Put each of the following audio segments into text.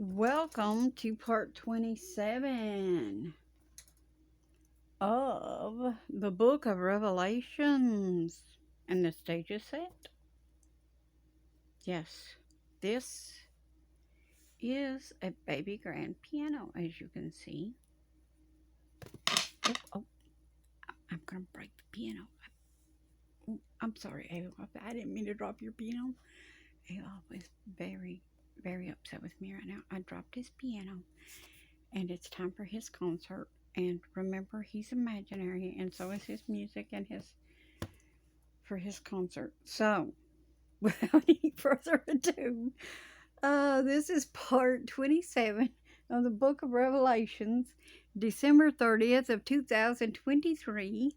Welcome to part 27 of the book of Revelations. And the stage is set. Yes, this is a baby grand piano, as you can see. Oh, I'm going to break the piano. I'm sorry, Ava. I didn't mean to drop your piano. Ava is very, very upset with me right now. I dropped his piano. And it's time for his concert. And remember, he's imaginary, and so is his music and for his concert. So, without any further ado, this is part 27 of the Book of Revelations, December 30th of 2023,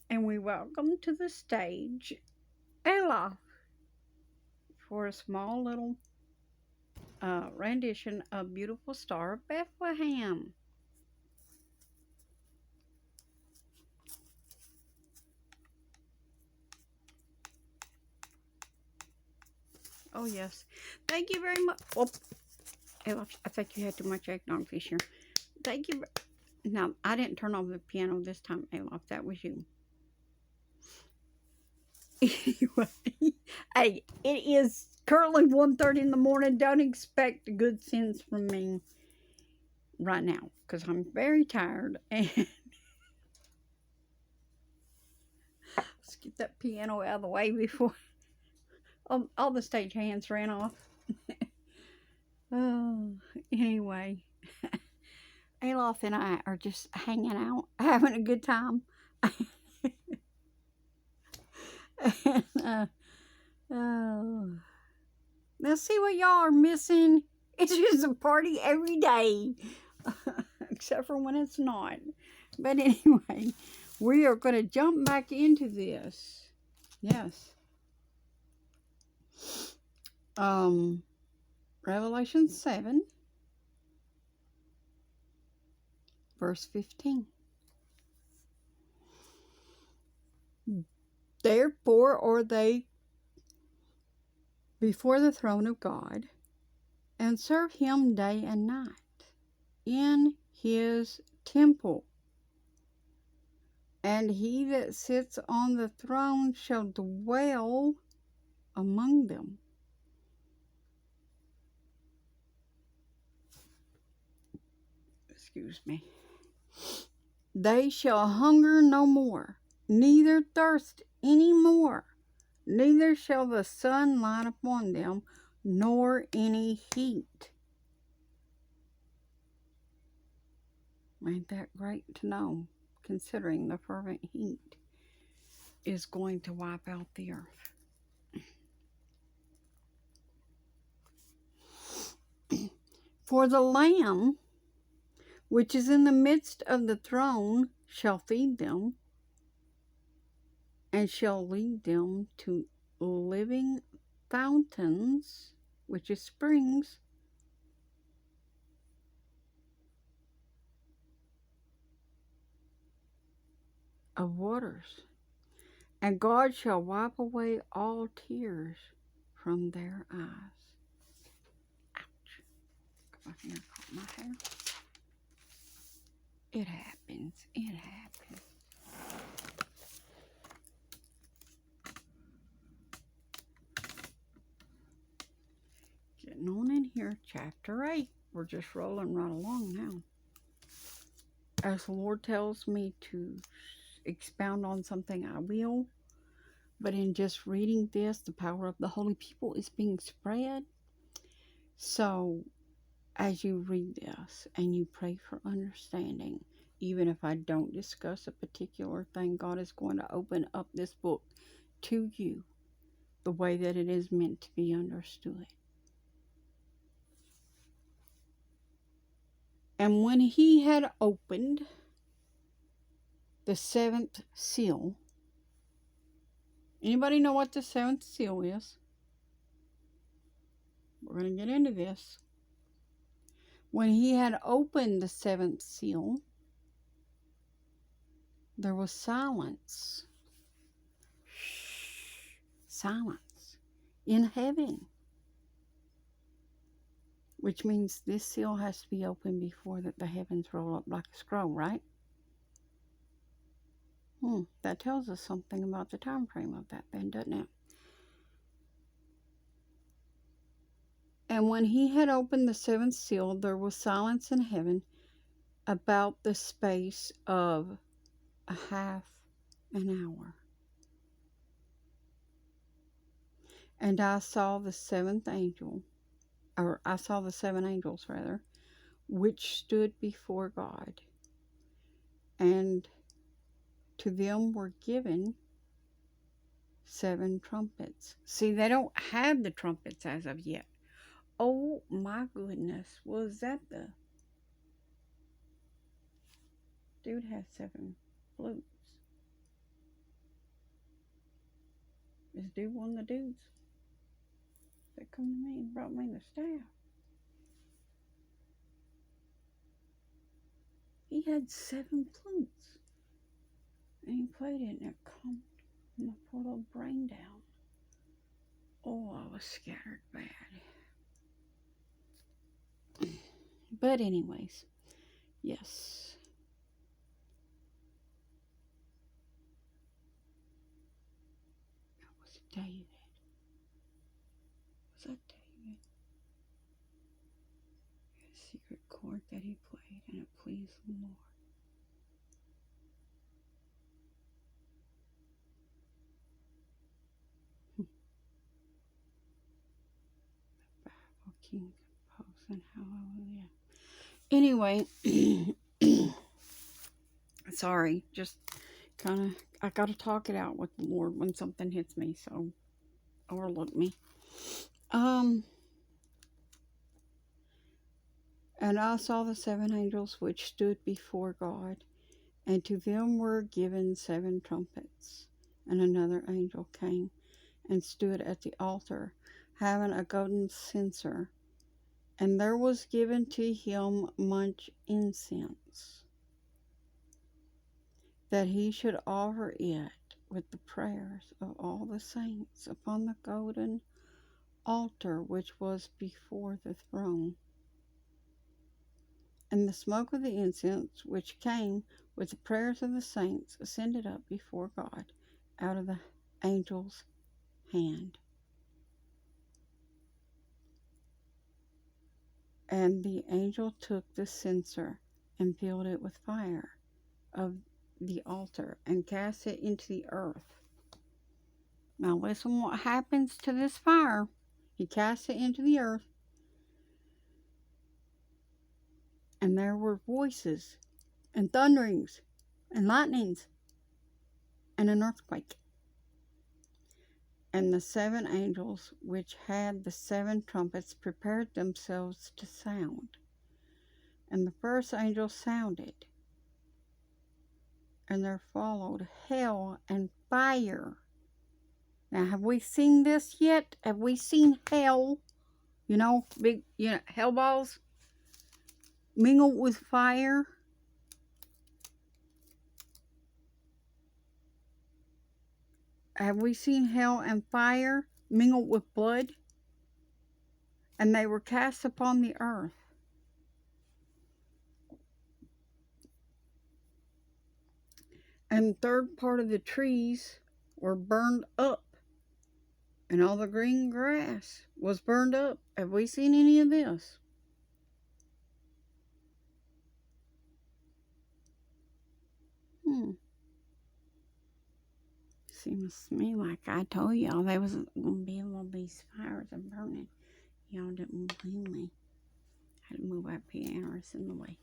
and we welcome to the stage Ella for a small little rendition of Beautiful Star of Bethlehem. Oh, yes. Thank you very much. Oh, I think you had too much eggnog this year. Thank you. No, I didn't turn off the piano this time, Alof. That was you. Anyway, hey, it is currently 1:30 in the morning. Don't expect good sense from me right now because I'm very tired. And let's get that piano out of the way before all the stage hands ran off. Oh, anyway, Alof and I are just hanging out, having a good time. And, oh. Now, see what y'all are missing? It's just a party every day, except for when it's not. But anyway, we are going to jump back into this. Yes. Revelation 7, verse 15. Therefore are they before the throne of God, and serve him day and night in his temple. And he that sits on the throne shall dwell among them. Excuse me. They shall hunger no more, neither thirst any more, neither shall the sun light upon them, nor any heat. Ain't that great to know, considering the fervent heat is going to wipe out the earth. For the Lamb, which is in the midst of the throne, shall feed them, and shall lead them to living fountains, which is springs, of waters. And God shall wipe away all tears from their eyes. Ouch. Come on here, caught my hair. It happens. It happens. Getting on in here, chapter 8. We're just rolling right along now. As the Lord tells me to expound on something, I will. But in just reading this, the power of the holy people is being spread. So, as you read this and you pray for understanding, even if I don't discuss a particular thing, God is going to open up this book to you the way that it is meant to be understood. And when he had opened the seventh seal, anybody know what the seventh seal is? We're going to get into this. When he had opened the seventh seal, there was silence. Silence in heaven. which means this seal has to be opened before that the heavens roll up like a scroll, right? That tells us something about the time frame of that then, doesn't it? And when he had opened the seventh seal, there was silence in heaven about the space of a half an hour. And I saw the seventh angel, or I saw the seven angels rather, which stood before God, and to them were given seven trumpets. See, they don't have the trumpets as of yet. Oh my goodness, was that the dude has seven flutes? Is dude one of the dudes that come to me and brought me the staff? He had seven flutes, and he played it, and it calmed my poor little brain down. Oh, I was scattered bad. But anyways, yes. That was David. Was that David? A secret chord that he played, and it pleased the Lord. The Bible King composing, hallelujah. Anyway, sorry, just kind of, I got to talk it out with the Lord when something hits me, so overlook me. And I saw the seven angels which stood before God, and to them were given seven trumpets. And another angel came and stood at the altar, having a golden censer, and there was given to him much incense, that he should offer it with the prayers of all the saints upon the golden altar which was before the throne. And the smoke of the incense which came with the prayers of the saints ascended up before God out of the angel's hand. And the angel took the censer and filled it with fire of the altar and cast it into the earth. Now listen what happens to this fire. He cast it into the earth, and there were voices and thunderings and lightnings and an earthquake. And the seven angels which had the seven trumpets prepared themselves to sound. And the first angel sounded, and there followed hell and fire. Now, have we seen this yet? Have we seen hell? You know, big, hell balls mingled with fire? Have we seen hell and fire mingled with blood? And they were cast upon the earth. And the third part of the trees were burned up, and all the green grass was burned up. Have we seen any of this? Seems to me like I told y'all there was going to be all these fires and burning. Y'all didn't believe me. I had to move that piano, it's in the way.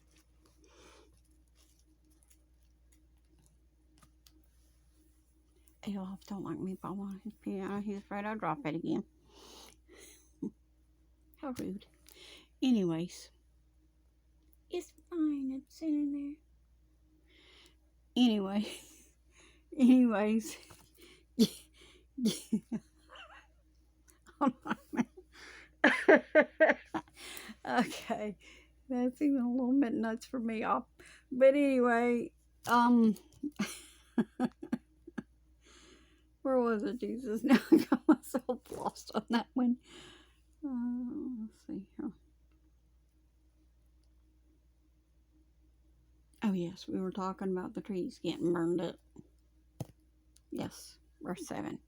Adolf don't like me falling on his piano. He's afraid I'll drop it again. How rude. Anyways. It's fine. It's sitting there. Anyways. Hold on a minute. Okay. That's even a little bit nuts for me. But anyway, where was it, Jesus? Now I got myself lost on that one. Let's see here. Oh, yes, we were talking about the trees getting burned up. Yes, verse 7.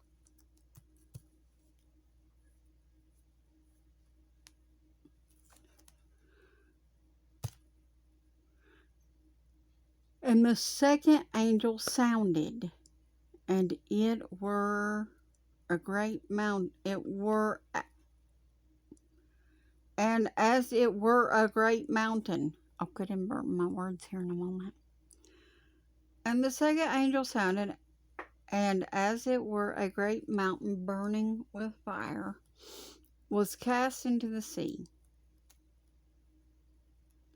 And the second angel sounded, and it were a great mountain. And as it were a great mountain. I'll get in my words here in a moment. And the second angel sounded, and as it were a great mountain burning with fire, was cast into the sea.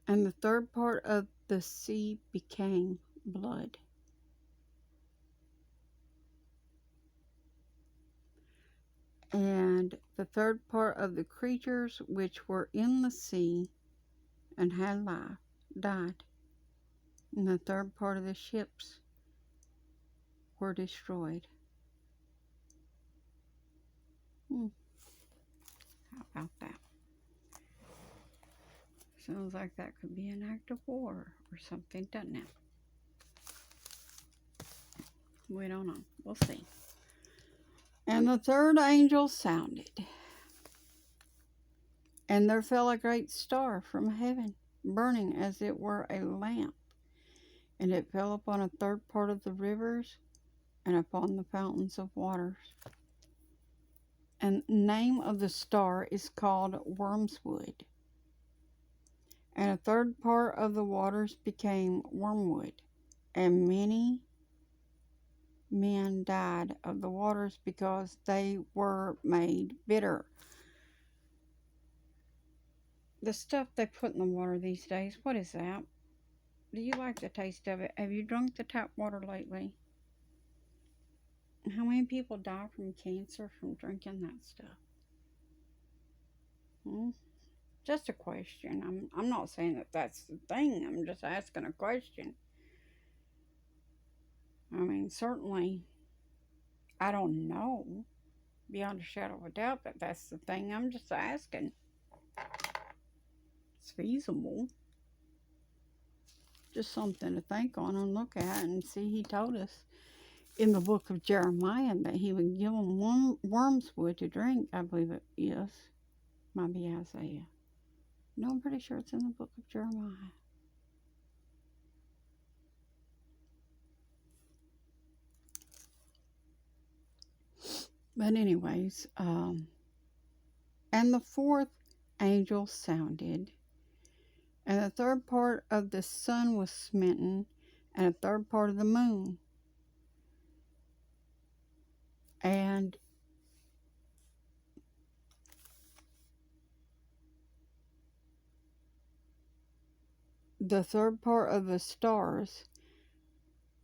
And the third part of the sea became blood. And the third part of the creatures which were in the sea and had life died. And the third part of the ships were destroyed. How about that? Sounds like that could be an act of war or something, doesn't it? We don't know. We'll see. And the third angel sounded, and there fell a great star from heaven, burning as it were a lamp, and it fell upon a third part of the rivers and upon the fountains of waters. And the name of the star is called Wormswood. And a third part of the waters became wormwood, and many men died of the waters because they were made bitter. The stuff they put in the water these days, what is that? Do you like the taste of it? Have you drunk the tap water lately? How many people die from cancer from drinking that stuff? Just a question. I'm not saying that that's the thing. I'm just asking a question. I mean, certainly, I don't know beyond a shadow of a doubt that that's the thing. I'm just asking. It's feasible. Just something to think on and look at and see. He told us in the book of Jeremiah that he would give them wormswood to drink. I believe it is. Might be Isaiah. No, I'm pretty sure it's in the book of Jeremiah. But anyways, and the fourth angel sounded, and the third part of the sun was smitten, and a third part of the moon. And the third part of the stars,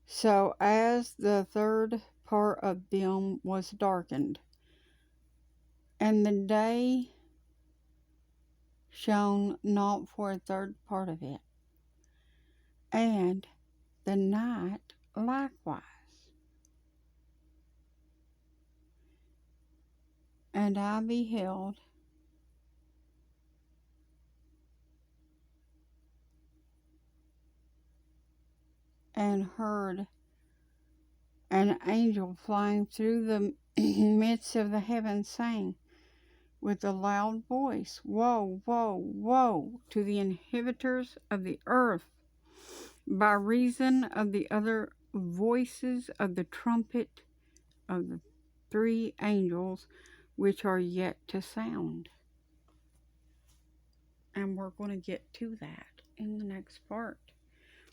so as the third part of them was darkened, and the day shone not for a third part of it, and the night likewise. And I beheld, and heard an angel flying through the midst of the heavens, saying with a loud voice, Woe, woe, woe to the inhabitants of the earth, by reason of the other voices of the trumpet of the three angels which are yet to sound. And we're going to get to that in the next part.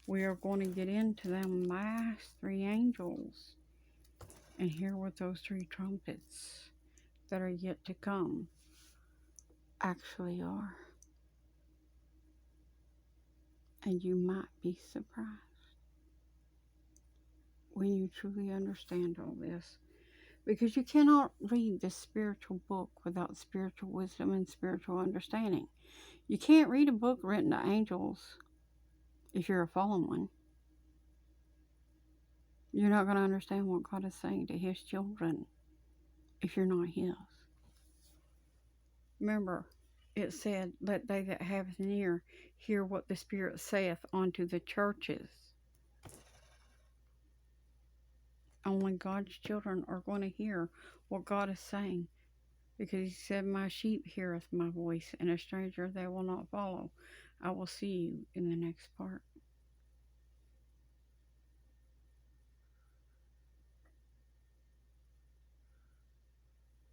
We are going to get into them last three angels and hear what those three trumpets that are yet to come actually are. And you might be surprised when you truly understand all this. Because you cannot read this spiritual book without spiritual wisdom and spiritual understanding. You can't read a book written to angels if you're a fallen one. You're not going to understand what God is saying to his children if you're not his. Remember, it said, "Let they that have an ear hear what the Spirit saith unto the churches." Only God's children are going to hear what God is saying, because He said, "My sheep heareth my voice, and a stranger they will not follow." I will see you in the next part.